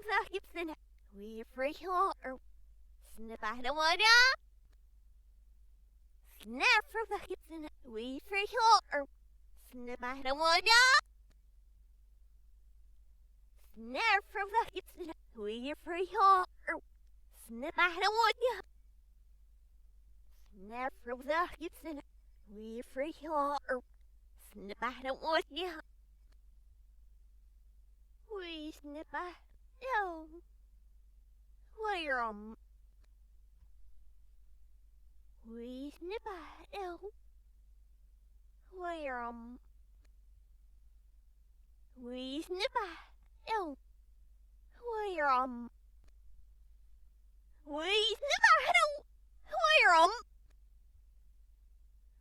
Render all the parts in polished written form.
the Gibson. We free or snip I don't want snap from the Gibson. We free or snip I don't want snap from the Gibson. We free or snip I don't want snap from the Gibson. We free or snip I don't want we snip I don't where we snip I don't where we snip I don't where we snip I don't where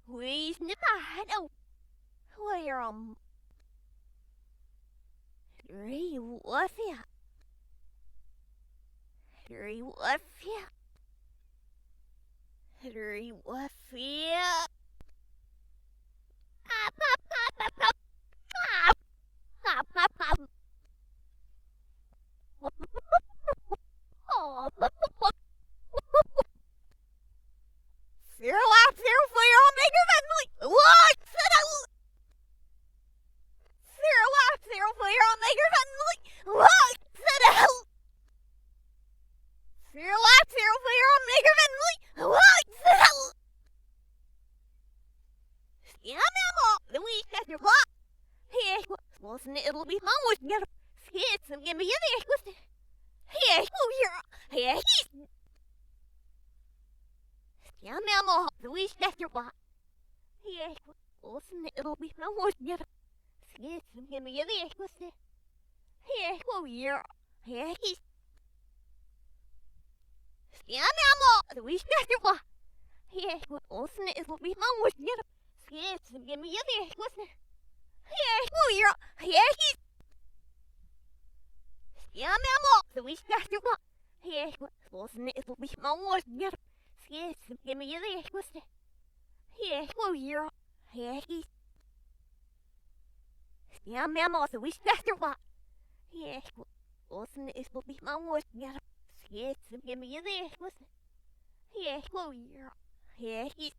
we snip I don't where Three Wafia. Three Wafia. Three Wafia. Up, up, up, up, up. Up, up, up, up. Oh, zero up, zero fire, I'll make your family. What? Zero up, zero fire, I'll make your family. What? Zero up, zero fire, I'll make your family. What? Yeah, Mama, the week after what? Hey, wasn't it? It'll be fun with you. Skits and give me a there. Hey, oh, you're. Hey, he's. Yeah, Mama, the week after what? Hey, wasn't it? It'll be fun with you. Skits and give me a there. Hey, oh, you're. Hey, he's. Yeah, Mama, the week after what? Hey, wasn't it? It'll be fun with you. Skits and give me a there. Hey, oh, you're. Hey, he's. Yeah, Mama, the week after what? Hey, wasn't it? It'll be fun with you. Skits and give me a there. Hey, oh, you're. Hey, he's. Yeah, Mama, the week after what? Hey, wasn't it? It'll be fun with you. Skits and give me a there. Hey, oh, you're. Hey, he's.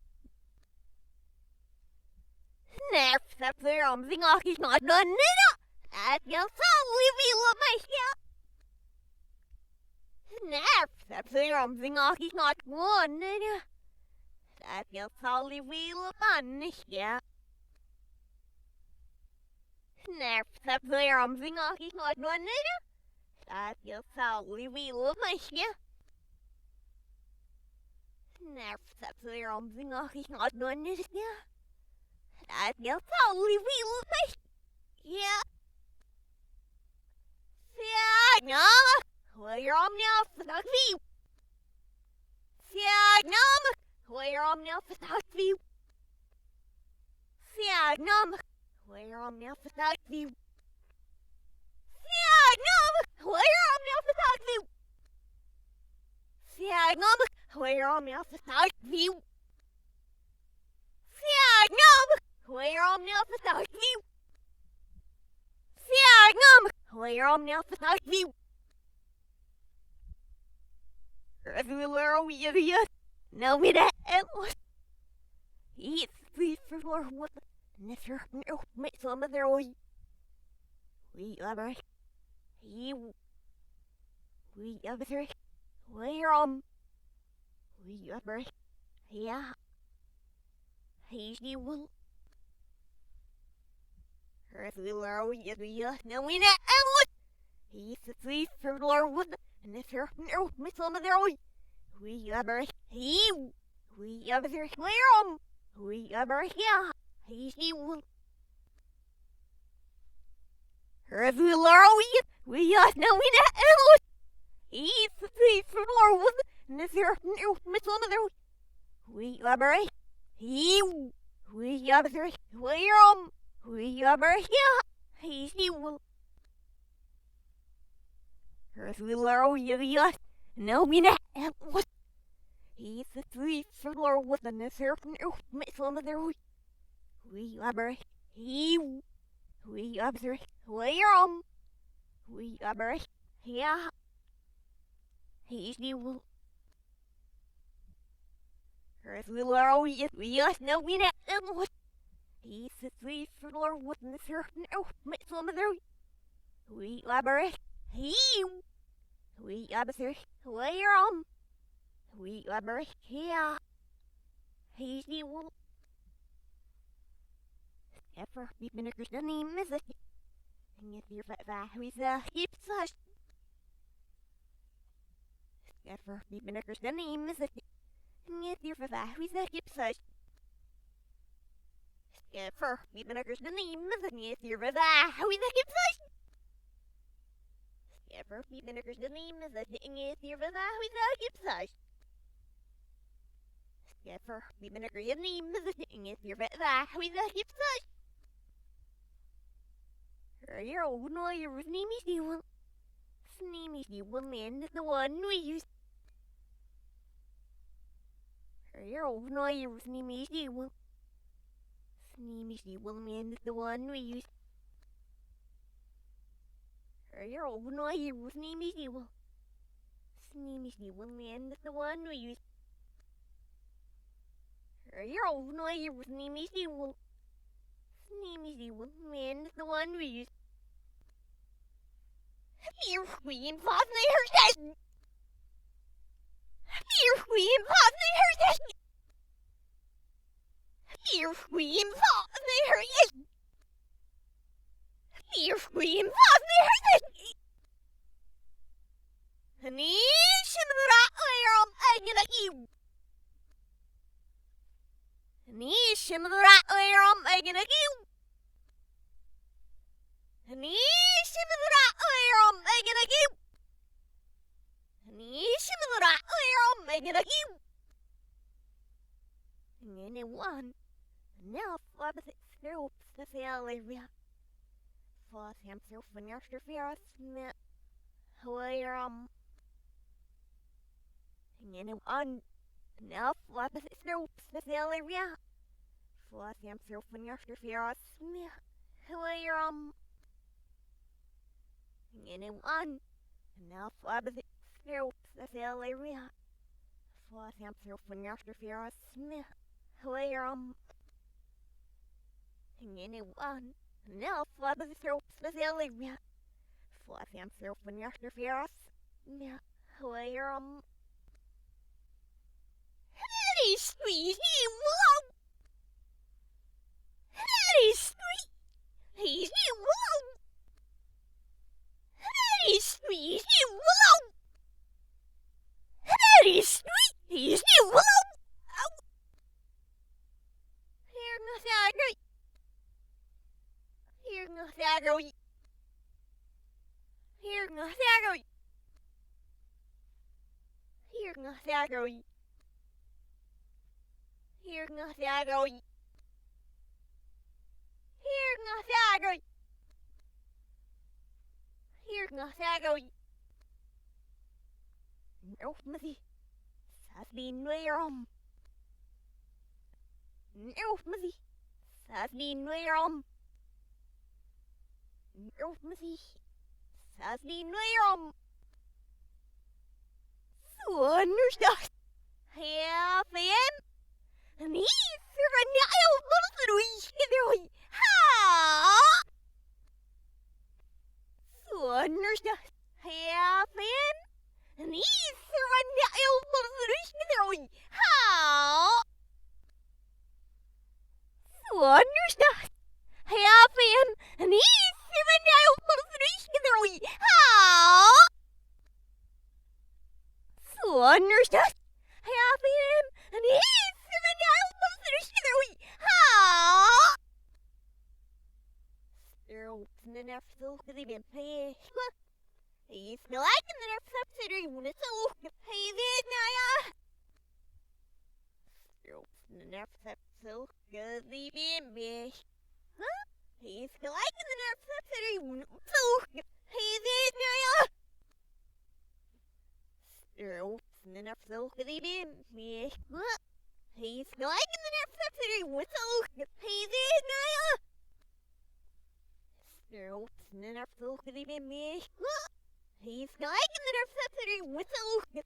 Snaps up there, thing off, he's not done it. That you'll totally be with my ship. Snaps up there, thing off, he's not done it. That you'll totally be with my ship. Snaps up there, thing off, he's not done it. That you'll totally be with my ship. Snaps up there, thing off, he's not done it. That you'll totally be with my yeah. Siagnum, where I'm now for the view. Siagnum, where I'm now for the view. Siagnum, where I'm now for the view. Siagnum, where I'm now for the view. Siagnum, where I'm now for the view. Siagnum, where I'm now for the view. Siagnum, where I'm now for the view. Everywhere we idiot. Now we that endless. It's the floor with the never make some of their way. We ever you we ever where we ever yeah. He will. Everywhere we idiot. Now we that endless. He's the thief for Lord with and if you're no miss some of their way. We ever we ever where we ever yeah. He will. Everywhere we now we that endless. He's the thief for Lord with and if you're no miss some of their way. We ever we ever where we ever yeah. He will. Everywhere we idiot. Now we not what? He's the thief for Lord with the necessary make some of their way. We ever we ever where we ever Yeah. He's new. Earth will always we us no we not what. He's the three for Lord with the certain oh, met some of their we labyrinth. He we labyrinth. Where we labyrinth. Yeah. He's new. Ever be ministers the name is it? And if you're that who's keep such. Ever be ministers the name is it? And if you're that who's keep such. Ever be ministers the name is it? And if you're that who's keep such. Ever be ministers the name is it? And if you're that who's keep such. Ever be ministers the name is it? And if you're that who's keep such. You're old, no, your name is the one. Name is the one, and the one we use. You're old, no, your name is the one. Name is the one, and the one we use. You're old, no, your name is the one. Name is the one, and the one we use. You're old, no, your name is the one. Name is the one, and the one we use. Here we in Bosnia Herzegovina. Here we in Bosnia Herzegovina. Here we in Bosnia Herzegovina. Here we in Bosnia Herzegovina. Nation of the Ratlayer Megana you. Nation of the Ratlayer Megana you. Nation of the Ratlayer Megana you. Nation of the Ratlayer Megana you. And then one. Now, what is it? Scoops the area. For himself and your fear Smith. Where, And then one. Now, what is it? Scoops the area. For himself and your fear Smith. Where, And then one. Now, what is it? Scoops the area. For himself and your fear Smith. Where, And then one. Now, what is it? Scoops the area. For himself and your fear Smith. Where, Very sweet, he won't. Very sweet, he won't. Very sweet, he won't. Very sweet, he won't. Here no saggy. Here no saggy. Here no saggy. Here no saggy. Here no saggy. Here no saggy. Here no saggy. No, Missy. Sassy Noyrum. No, Missy. Sassy Noyrum. No, Missy. Sassy Noyrum. So understood. Half in. And he's a nail little ha! So understood. Half in. And he's a nail little ha! So understood. Half in. And he's a nail little ha! So understood. Half in. And he's and then so because he been paying. He's still liking the nerf subsidiary when it's so pay it now. And the nerf so because he been big. Huh? He's still liking the nerf subsidiary when it's so pay it now. And the nerf so because he been big. Huh? He's still liking the nerf subsidiary when it's so pay it now. And then so because he been big. He's going in the necessity whistle. Hey,